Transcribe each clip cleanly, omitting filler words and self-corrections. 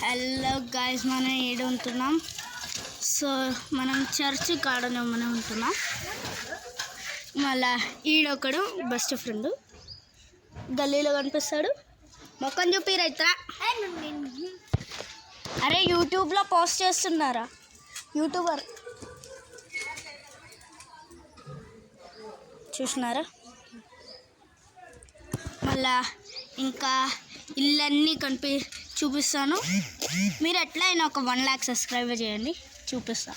Hello guys, మనం ఏడు ఉంటున్నాం. సో మనం చర్చ్ కాడనే మనం ఉంటున్నాం. మళ్ళా ఈడొకడు బెస్ట్ ఫ్రెండ్ గల్లీలో కనిపిస్తాడు. మొక్కని చూపి రైతురా. అరే యూట్యూబ్లో పోస్ట్ చేస్తున్నారా యూట్యూబర్ చూసినారా? మళ్ళా ఇంకా ఇల్లన్నీ చూపిస్తాను. మీరు ఎట్లా అయినా ఒక 1 lakh సబ్స్క్రైబర్ చేయండి, చూపిస్తా.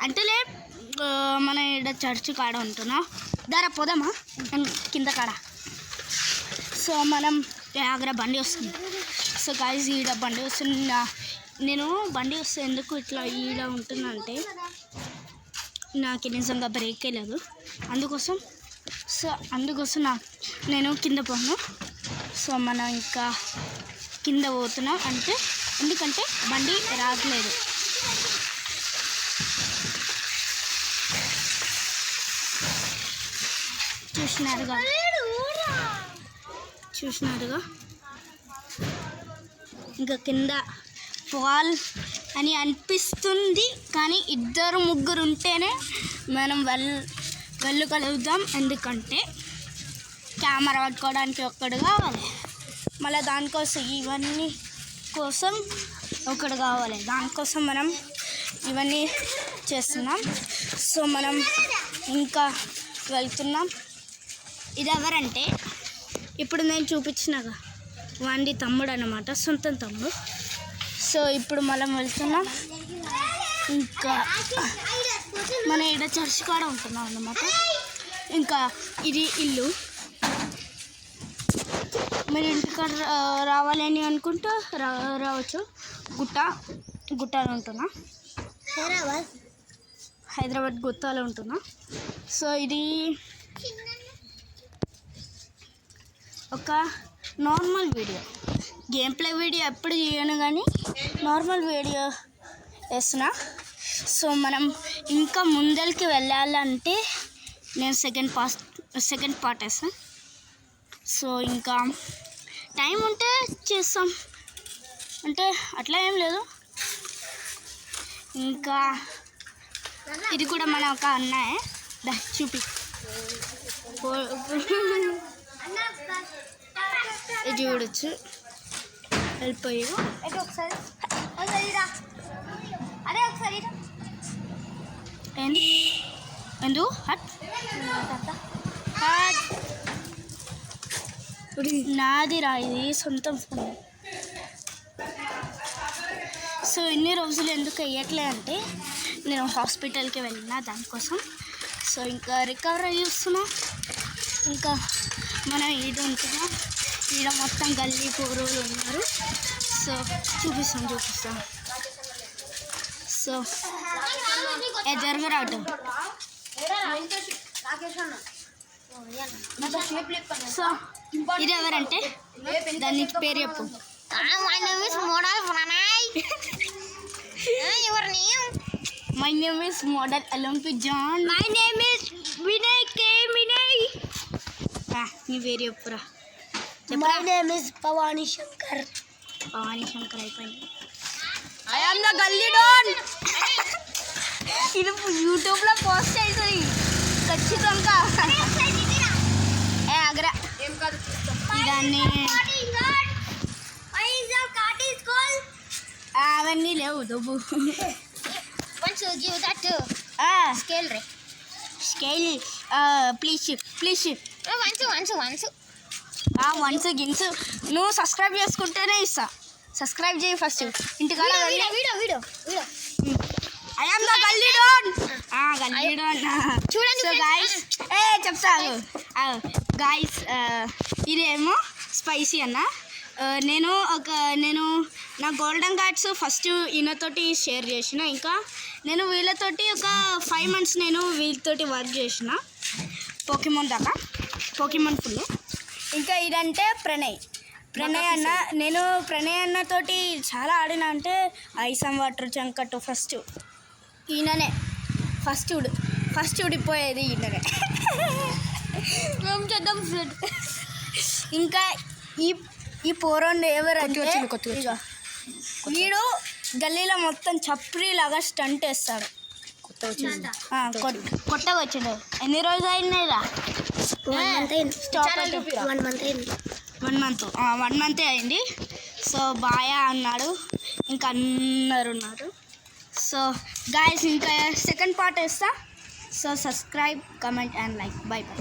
అంటే మన ఇక్కడ చర్చ్ కాడ ఉంటున్నా. దారా పోదామా కింద కాడ. సో మనం ఆగ్ర బండి వస్తుంది. సో గాయ్స్ ఈడ బండి వస్తుంది. నేను బండి వస్తే ఎందుకు ఇట్లా ఈడ ఉంటుందంటే నాకు నిజంగా బ్రేక్ లేదు, అందుకోసం. సో అందుకోసం నేను కింద పోను. సో మనం ఇంకా కింద పోతున్నాం అంటే ఎందుకంటే బండి రావట్లేదు. చూసినారుగా ఇంకా కింద ఫాల్ అని అనిపిస్తుంది, కానీ 2-3 ఉంటేనే మనం వెళ్ళగలుగుతాం. ఎందుకంటే కెమెరా పట్టుకోవడానికి ఒక్కడు కావాలి, మళ్ళీ దానికోసం ఇవన్నీ కోసం ఒకడు కావాలి. దానికోసం మనం ఇవన్నీ చేస్తున్నాం. సో మనం ఇంకా వెళ్తున్నాం. ఇది ఎవరంటే ఇప్పుడు నేను చూపించినాగా వాండి తమ్ముడు అన్నమాట, సొంత తమ్ముడు. సో ఇప్పుడు మనం వెళ్తున్నాం. ఇంకా మన ఇక్కడ చర్చ్ కాడ ఉంటున్నాం అన్నమాట. ఇంకా ఇది ఇల్లు. మీరు ఇంటికాడ రావాలని అనుకుంటే రావచ్చు. గుట్టలో ఉంటున్నా, హైదరాబాద్ గుత్తాలో ఉంటున్నా. సో ఇది ఒక normal video, game play video ఎప్పుడు చేయను కానీ నార్మల్ వీడియో వేస్తున్నా. సో మనం ఇంకా ముందరికి వెళ్ళాలంటే నేను సెకండ్ పార్ట్ వేస్తాను. సో ఇంకా టైం ఉంటే చేస్తాం, అంటే అట్లా ఏం లేదు. ఇంకా ఇది కూడా మన ఒక అన్నయ్య, చూపి ఇది చూడొచ్చు. వెళ్ళిపోయాడు. ఎందు నాది రా, ఇది సొంతం ఫోన్. సో ఇన్ని రోజులు ఎందుకు వేయట్లే అంటే నేను హాస్పిటల్కి వెళ్ళినా దానికోసం. సో ఇంకా రికవర్ అయ్యి వస్తున్నా. ఇంకా మనం ఈడ ఉంటున్నాం. ఈడ మొత్తం గల్లీ పూర్వులు ఉన్నారు. సో చూపిస్తాం. సో జరగరాటు. సో ఇది ఎవరంటే దాని పేరు చెప్పు. My name is model Olympic John. My name is Vinay K. నీ పేరు చెప్పురా. My name is Bhavani Shankar అయిపోయింది. I am the galli don. ఇది యూట్యూబ్లో పోస్ట్ అవుతుంది ఖచ్చితంగా. ఆగ్రా దాన్ని అవన్నీ లేవు దొబ్బు. స్కేల్ ప్లీజ్ వన్స్ గిన్స్ నువ్వు సబ్స్క్రైబ్ చేసుకుంటేనే ఇస్తా. సబ్స్క్రైబ్ చేయి ఫస్ట్. ఇంటికాడ I am the galli don. చూడండి. సో గాయ్స్ చెప్తాను గాయ్స్, ఇదేమో స్పైసీ అన్న. నేను నా గోల్డెన్ కార్డ్స్ ఫస్ట్ ఈయనతోటి షేర్ చేసిన. ఇంకా నేను వీళ్ళతోటి ఒక 5 months నేను వీళ్ళతోటి వర్క్ చేసిన పోకీమాన్ దాకా, పోకీమాన్ ఫుల్. ఇంకా ఇదంటే ప్రణయ్ అన్న. నేను ప్రణయ్ అన్నతోటి చాలా ఆడినా. అంటే ఐసమ్ వాటర్ చంకట్టు ఫస్ట్ ఈయననే ఫస్ట్ ఊడిపోయేది ఈయననే. ఏం చేద్దాం. ఇంకా ఈ పోరోండి ఎవరంటే కొత్తగా ఇగో వీడు గల్లీలో మొత్తం చప్రీలాగా స్టంట్ వేస్తాడు. కొత్తగా వచ్చిండు. ఎన్ని రోజులు అయినాయిరా? 1 మంత్ అయింది. సో బాయా అన్నాడు, ఇంకా అందరు ఉన్నారు. సో గాయస్ ఇంకా సెకండ్ పార్ట్ వేస్తా. So subscribe, comment and like. By by.